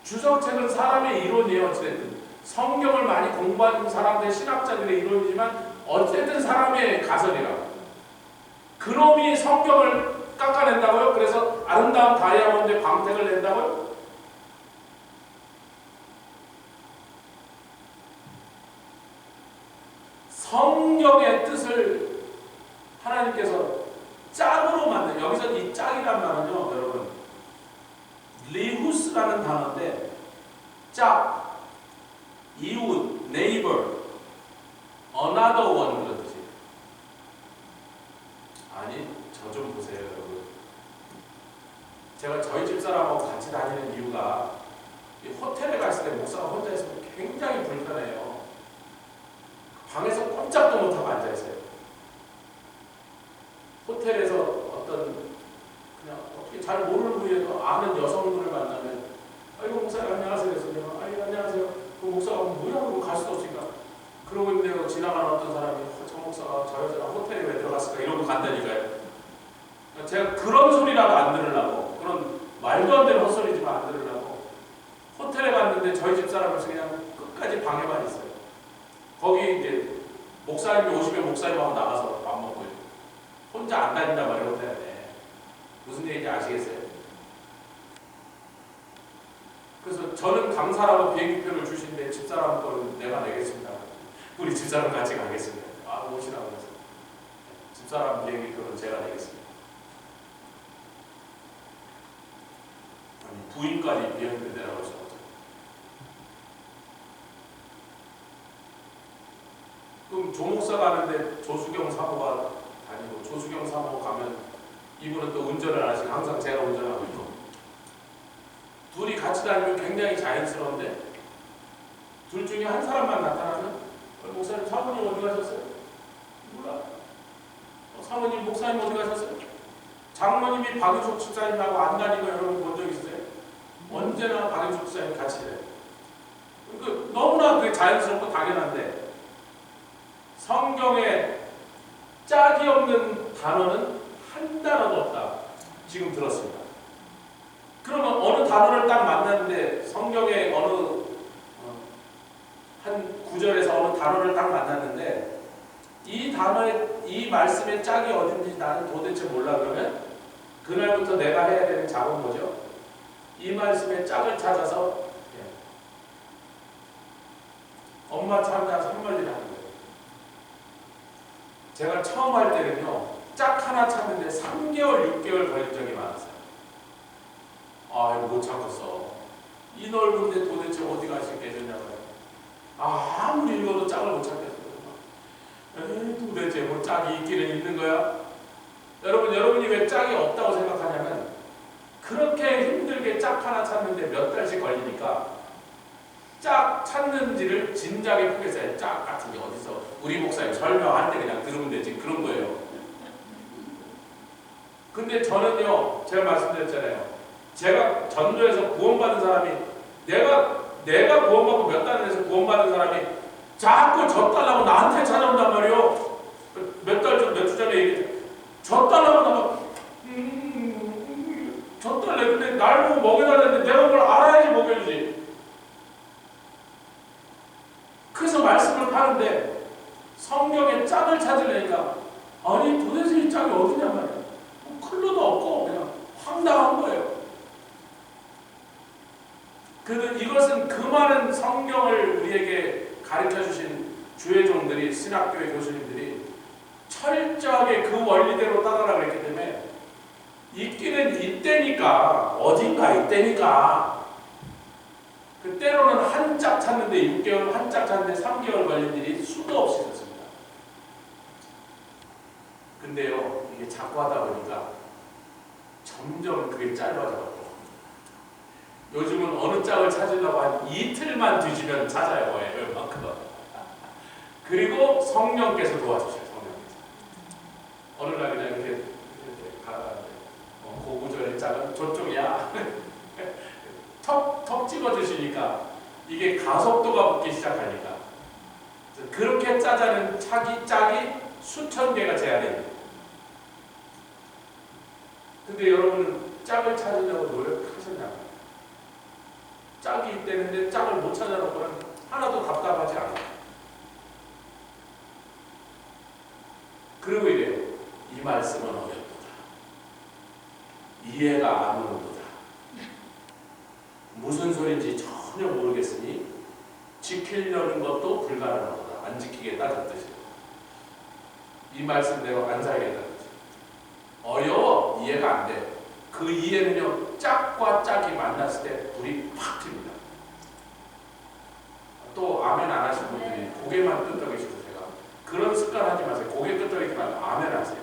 주석책은 사람의 이론이에요. 어쨌든 성경을 많이 공부한 사람들, 신학자들의 이론이지만 어쨌든 사람의 가설이라고. 그놈이 성경을 깎아낸다고요? 그래서 아름다운 다이아몬드의 광택을 낸다고요? 성경의 뜻을 하나님께서 짝으로 만든, 여기서 이 짝이란 말은요, 여러분, 리후스라는 단어인데, 짝, 이웃, neighbor, another one 그런 뜻이에요. 아니, 저 좀 보세요, 여러분. 제가 저희 집사람하고 같이 다니는 이유가 이 호텔에 갔을 때 목사가 혼자 있으면 굉장히 불편해요. 방에서 꼼짝도 못하고 앉아있어요. 호텔에서 어떤 그냥 어떻게 잘 모르는 분이라도 아는 여성분을 만나면 아이고 목사님 안녕하세요. 그래서 아이고 안녕하세요. 그 목사가 뭐야? 그러고 갈 수도 없으니까. 그러고 있는데 지나가는 어떤 사람이 저 목사가 저 여자가 호텔에 왜 들어갔을까? 이러고 간다니까요. 제가 그런 소리라도 안 들으려고, 그런 말도 안 되는 헛소리지만 안 들으려고 호텔에 갔는데 저희 집사람에서 그냥 끝까지 방에만 있어요. 거기 이제 목사님이 오시면 목사님하고 나가서 밥 먹고요. 혼자 안 다닌단 말이에요, 호텔에. 무슨 얘기인지 아시겠어요? 그래서 저는 감사라고 비행기표를 주시는데 집사람 거는 내가 내겠습니다. 우리 집사람 같이 가겠습니다. 아, 오시라고 해서. 집사람 비행기표는 제가 내겠습니다. 부인까지 비행기를 내려가셨거든요. 그럼 조목사가 하는데 조수경 사모가 다니고 조수경 사모 가면 이분은 또 운전을 안 하시고 항상 제가 운전하고 있고 둘이 같이 다니면 굉장히 자연스러운데 둘 중에 한 사람만 나타나면 목사님 사모님 어디 가셨어요? 몰라. 사모님 목사님 어디 가셨어요? 장모님이 박윤숙 집사님하고 안 다니고 여러분 본 적 있으세요? 언제나 박윤숙 집사님 같이 해요. 너무나 그게 자연스럽고 당연한데 성경에 짝이 없는 단어는 한 단어도 없다. 지금 들었습니다. 그러면 어느 단어를 딱 만났는데 성경에 어느 한 구절에서 어느 단어를 딱 만났는데 이 단어에 이 말씀의 짝이 어딘지 나는 도대체 몰라. 그러면 그날부터 내가 해야 되는 작업은 뭐죠? 이 말씀의 짝을 찾아서 엄마 참자 선물이라는 거예요. 제가 처음 할 때는요 짝 하나 찾는데 3개월 6개월 걸린 적이 많았어요. 아 이거 못 찾겠어. 이 넓은데 도대체 어디 가실 계셨냐고요. 아무리 읽어도 짝을 못 찾겠어요. 도대체 뭐 짝이 있기는 있는 거야? 여러분이 왜 짝이 없다고 생각하냐면 그렇게 힘들게 짝 하나 찾는데 몇 달씩 걸리니까 짝 찾는지를 진작에 포기했어요. 짝 같은 게 어디서 우리 목사님 설명할 때 그냥 들으면 되지 그런 거예요. 근데 저는요 제가 말씀드렸잖아요. 제가 전도에서 구원받은 사람이 내가 구원받고 몇 달을 해서 구원받은 사람이 자꾸 져달라고 나한테 찾아온단 말이에요. 몇 주 전에 얘기했죠. 져달라고 나가 져달래. 근데 날 보고 먹여달라는데 내가 그걸 알아야지 먹여주지. 그래서 말씀을 파는데 성경에 짝을 찾으려니까 아니 도대체 이 짝이 어디냐 말이야. 클로도 없고 그냥 황당한 거예요. 그런데 이것은 그 많은 성경을 우리에게 가르쳐주신 주의 종들이 신학교의 교수님들이 철저하게 그 원리대로 따라라 그랬기 때문에 있기는 있대니까 어딘가 있대니까 그 때로는 한 짝 찾는데 6개월, 한 짝 찾는데 3개월 걸린 일이 수도 없이 있었습니다. 근데요 이게 자꾸 하다 보니까 점점 그게 짧아져가지고 요즘은 어느 짝을 찾으려고 한 이틀만 뒤지면 찾아요. 웬만큼. 그리고 성령께서 도와주셔요. 성령께서. 어느 날 그냥 이렇게 가라가는데 그 구절의 짝은 저쪽이야. 턱 찍어주시니까 이게 가속도가 붙기 시작하니까 그렇게 짜자는 짝이 수천 개가 제 안에 있는. 근데 여러분은 짝을 찾으려고 노력하셨냐고요? 짝이 있다는데 짝을 못 찾아놓고는 하나도 답답하지 않아요. 그리고 이래요. 이 말씀은 어렵도다. 이해가 안 오는도다. 무슨 소리인지 전혀 모르겠으니 지키려는 것도 불가능하다. 안 지키겠다는 뜻이에요. 이 말씀대로 안 살겠다는 뜻이에요. 어려워. 이해가 안 돼. 그 이해는요 짝과 짝이 만났을 때 불이 팍 튑니다. 또 아멘 안 하신 분들이 고개만 끄덕이시고 제가 그런 습관 하지 마세요. 고개 끄덕이지 말고 아멘 하세요.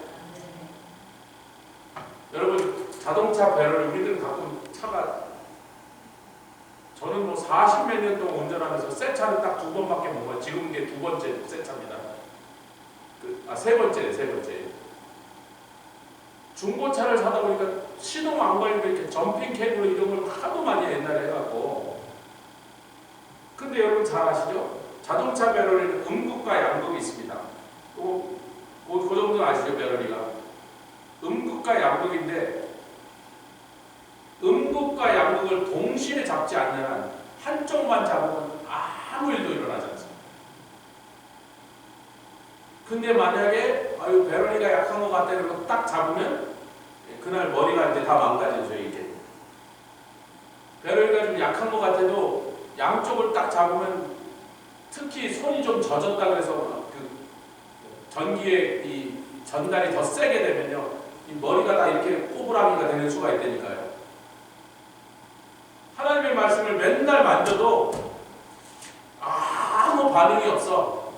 여러분 자동차 배럴 우리들은 가끔 차가 저는 뭐 40몇 년 동안 운전하면서 새 차는 딱 2번밖에 못 가요. 지금 이게 2번째 새 차입니다. 세 번째. 중고차를 사다 보니까 시동 안 걸리고 이렇게 점핑 캠으로 이런 걸 하도 많이 옛날에 해갖고. 근데 여러분 잘 아시죠? 자동차 배럴에는 음극과 양극이 있습니다. 그 정도는 아시죠? 배럴이가. 음극과 양극인데 음극과 양극을 동시에 잡지 않는 한 한쪽만 잡으면 아무 일도 일어나지 않습니다. 근데 만약에 배럴이가 약한 것 같다 이러고 딱 잡으면 그날 머리가 이제 다 망가지죠. 이게 배럴이가 좀 약한 것 같아도 양쪽을 딱 잡으면 특히 손이 좀 젖었다 그래서 그 전기의 이 전달이 더 세게 되면요 이 머리가 다 이렇게 꼬부라기가 되는 수가 있다니까요. 말씀을 맨날 만져도 아무 반응이 없어.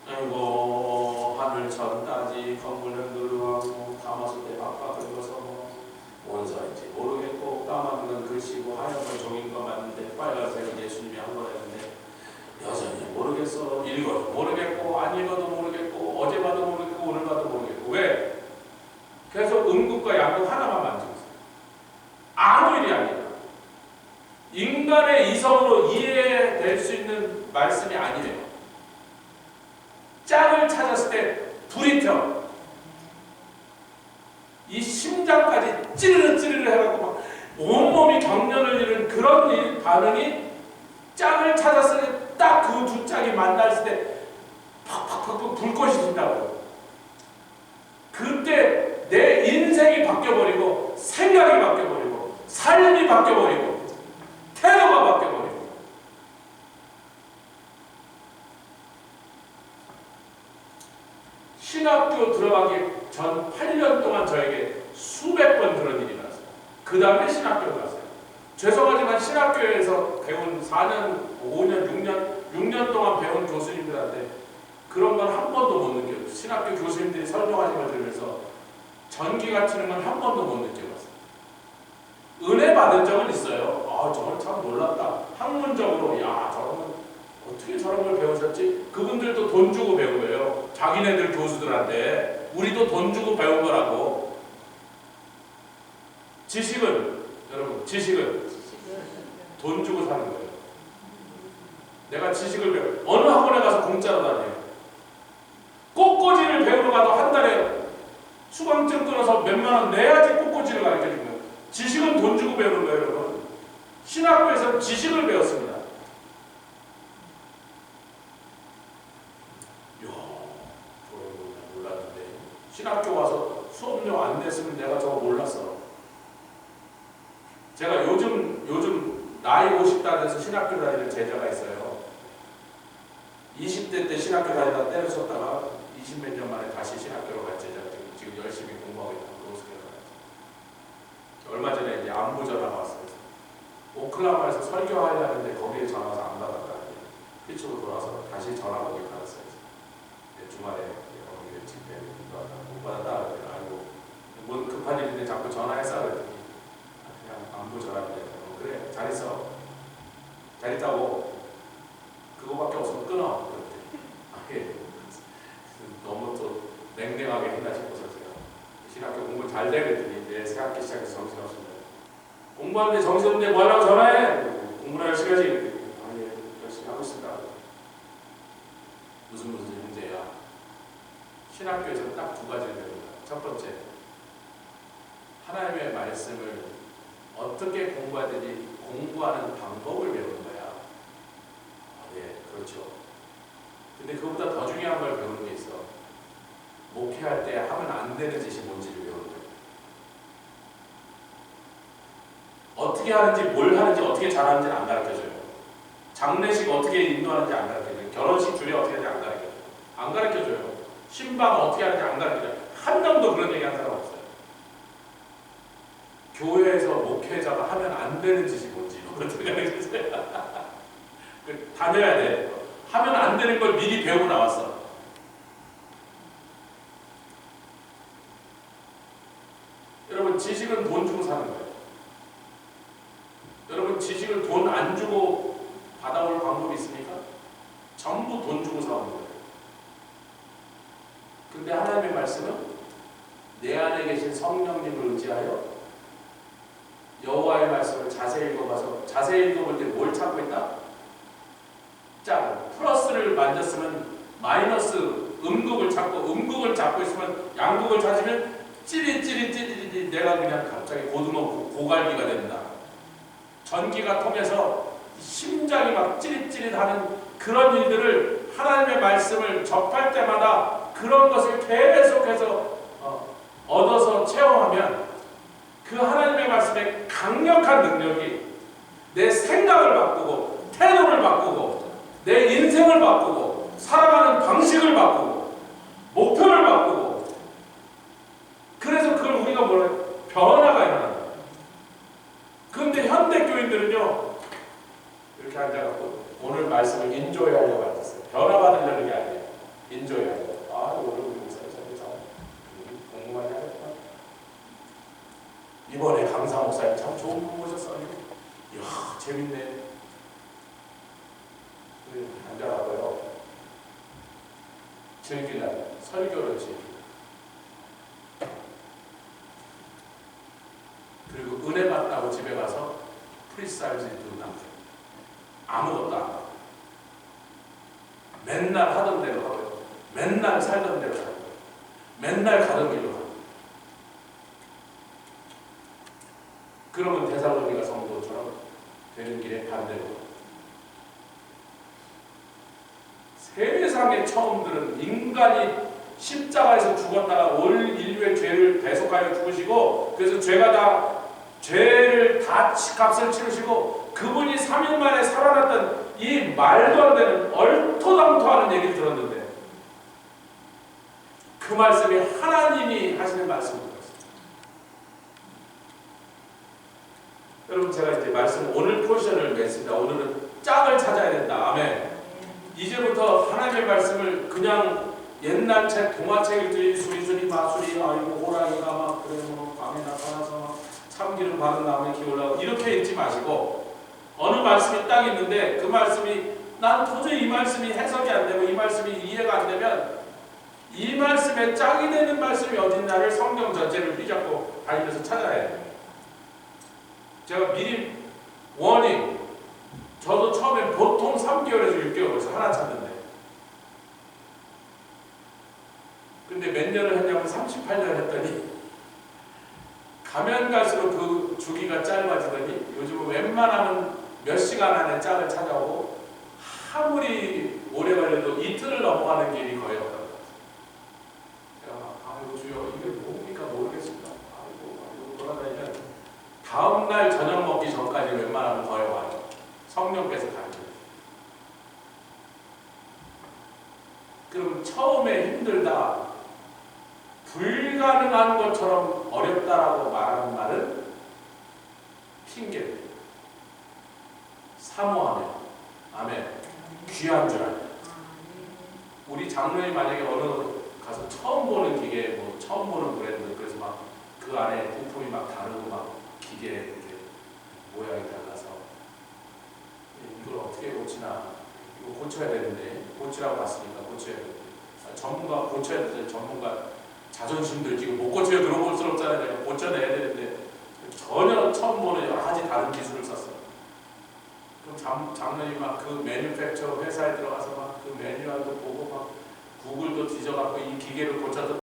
아이고 하늘천 따지 건물은 누르하고 가마솥에 밥과 긁어서 뭐 원서인지 모르겠고 까만 건 글씨고 하얀 건 종인 거 맞는데 빨간색은 예수님이 한 거라는데 여전히 모르겠어. 읽어도 모르겠고 안 읽어도 모르겠고 어제 봐도 모르겠고 오늘 봐도 모르겠고. 왜? 계속 음극과 양극 하나만 만지고 있어요. 아무 일이 아니라 인간의 이성으로 이해될 수 있는 말씀이 아니래요. 짝을 찾았을 때 불이 튀어. 이 심장까지 찌르르 찌르르 해갖고 막 온몸이 경련을 잃은 그런 반응이 짝을 찾았을 때 딱 그 두 짝이 만났을 때 팍팍팍 불꽃이 든다고요. 그때 내 인생이 바뀌어버리고 생각이 바뀌어버리고 삶이 바뀌어버리고 태도가 바뀌어버리고. 신학교 들어가기 전 8년 동안 저에게 수백 번 그런 일이 났어요. 그 다음에 신학교를 갔어요. 죄송하지만 신학교에서 배운 4년, 5년, 6년 동안 배운 교수님들한테 그런 건 한 번도 못 느껴요. 신학교 교수님들이 설명하신 걸 들으면서 전기가 튀는 건 한 번도 못 느껴봤어요. 은혜 받은 적은 있어요. 아, 저건 참 놀랐다. 학문적으로, 야, 저건 어떻게 저런 걸 배우셨지? 그분들도 돈 주고 배운 거예요. 자기네들 교수들한테. 우리도 돈 주고 배운 거라고. 지식은, 여러분, 지식은 돈 주고 사는 거예요. 내가 지식을 배워. 어느 학원에 가서 공짜로 다녀요. 꽃꽂이를 배우러 가도 한 달에 수강증 끊어서 몇만 원 내야지 꽃꽂이를 가르쳐주는 거예요. 지식은 돈 주고 배우는 거예요, 여러분. 신학교에서 지식을 배웠습니다. 이야, 저는 몰랐는데. 신학교 와서 수업료 안 냈으면 내가 저거 몰랐어. 제가 요즘 나이 50다 돼서 신학교 다니는 제자가 있어요. 20대 때 신학교 다니다 때려쳤다가 20몇 년 만에 다시 신학교로 갈 제자가 지금 열심히 공부하고 있다고 로스쿨에 가요. 얼마 전에 이제 안부 전화가 왔어요. 오클라호마에서 설교하려는데 거기에 전화 와서 안 받았다는데 피츠로 돌아와서 다시 전화 거기 받았어요. 주말에 거기 집회 못 받았다 그랬더니 아이고 뭔 급한 일인데 자꾸 전화했어 그랬더니 그냥 안부 전화인데 그래 잘 있어 잘 있다고 그거밖에 없으면 끊어 그랬더니 아, 예. 너무 또 냉랭하게 했나 싶어서 제가 신학교 공부 잘 돼 그랬더니 내 새학기 시작해서 정신없습니다. 공부하는데 정신없는데 뭐하라고 전화해? 공부나 열심히 하지. 아니 열심히 하고 있습니다. 무슨 문제야? 신학교에서 딱 두 가지를 배웁니다. 첫 번째, 하나님의 말씀을 어떻게 공부하든지 공부하는 방법을 배우는 거야. 아, 예, 그렇죠. 근데 그보다 더 중요한 걸 배우는 게 있어. 목회할 때 하면 안 되는 짓이 뭔지를 배우는 거야. 어떻게 하는지, 뭘 하는지, 어떻게 잘하는지는 안 가르쳐줘요. 장례식 어떻게 인도하는지 안 가르쳐줘요. 결혼식 주례 어떻게 하는지 안 가르쳐줘요. 안 가르쳐줘요. 신방 어떻게 하는지 안 가르쳐줘요. 한 명도 그런 얘기 한 사람 없어요. 교회에서 목회자가 하면 안 되는 짓이 뭔지 어떻게 가르쳐줘요. 다녀야 돼. 하면 안 되는 걸 미리 배우고 나왔어. 여러분, 지식은 돈 주고 사는 거예요. 여러분, 지식을 돈 안 주고 받아올 방법이 있습니까? 전부 돈 주고 사오는 거예요. 근데 하나님의 말씀은 내 안에 계신 성령님을 의지하여 여호와의 말씀을 자세히 읽어봐서 자세히 읽어볼 때 뭘 찾고 있다? 짝, 플러스를 만졌으면 마이너스 음극을 찾고 음극을 잡고 있으면 양극을 찾으면 찌릿찌릿 내가 그냥 갑자기 고등어 고갈비가 된다. 전기가 통해서 심장이 막 찌릿찌릿하는 그런 일들을 하나님의 말씀을 접할 때마다 그런 것을 계속해서 얻어서 체험하면 그 하나님의 말씀의 강력한 능력이 내 생각을 바꾸고 태도를 바꾸고 내 인생을 바꾸고 살아가는 방식을 바꾸고 목표를 바꾸고 그래서 그걸 우리가 뭐라 변화가 일어난다. 그런데 현대교회 그래갖고 오늘 말씀을 인조하려고 앉았어요. 변화받으려는 게 아니에요. 인조하려고. 아, 오늘 우리 목사님 공부 많이 하겠다. 이번에 강사 목사님 참 좋은 분 모셨어요. 이야, 재밌네. 앉아가고요. 즐기려고 설교를 즐기고, 그리고 은혜 받다고 집에 가서 프리사이즈 두 남편 아무것도 안 하고 맨날 하던 대로 하고요. 맨날 살던 대로 살고, 맨날 가던 길로 가고. 그러면 데살로니가 성도처럼 되는 길에 반대로. 세상에 처음 들은 인간이 십자가에서 죽었다가 올 인류의 죄를 대속하여 죽으시고, 그래서 죄를 다 값을 치르시고 그분이 3일 만에 살아났던 이 말도 안 되는 얼토당토하는 얘기를 들었는데, 그 말씀이 하나님이 하시는 말씀입니다. 여러분, 제가 이제 말씀 오늘 포지션을 맺습니다. 오늘은 짝을 찾아야 된다. 아멘. 이제부터 하나님의 말씀을 그냥 옛날 책, 동화책 읽듯이 수리수리 마수리, 아이고 호랑이가 막 그래 뭐 밤에 나타나서 막 참기름 바른 나무에 기울라고 이렇게 읽지 마시고, 어느 말씀이 딱 있는데 그 말씀이 난 도저히 이 말씀이 해석이 안 되고 이 말씀이 이해가 안 되면 이 말씀에 짝이 되는 말씀이 어딨나를 성경 전체를 휘잡고 다니면서 찾아야 해요. 제가 미리 워닝, 저도 처음에 보통 3개월에서 6개월에서 하나 찾는데, 근데 몇 년을 했냐면 38년 했더니 가면 갈수록 그 주기가 짧아지더니 요즘은 웬만하면 몇 시간 안에 짝을 찾아오고, 아무리 오래 걸려도 이틀을 넘어가는 길이 거의 없다고. 아이고 주여 이게 뭡니까 모르겠습니다. 아이고 돌아다니면 다음날 저녁 먹기 전까지 웬만하면 거의 와요. 성령께서 가르쳐요. 그럼 처음에 힘들다, 불가능한 것처럼 어렵다라고 말하는 말은 핑계예요. 사모하며, 아멘, 귀한 줄 알아요. 우리 장로님 만약에 어느 가서 처음 보는 기계, 뭐 처음 보는 브랜드, 그래서 막 그 안에 부품이 막 다르고 막 기계 이렇게 모양이 달라서 이걸 어떻게 고치나, 이거 고쳐야 되는데, 고치라고 왔으니까 고쳐야 되는데, 전문가 고쳐야 되는데, 전문가 자존심들 지금 못 고쳐야 그러고스럽잖아요. 내가 고쳐내야 되는데 전혀 처음 보는 여러 가지 다른 기술을 썼어요. 그럼 장로님 막 그 매뉴팩처 회사에 들어가서 막 그 매뉴얼도 보고 막 구글도 뒤져갖고 이 기계를 고쳐서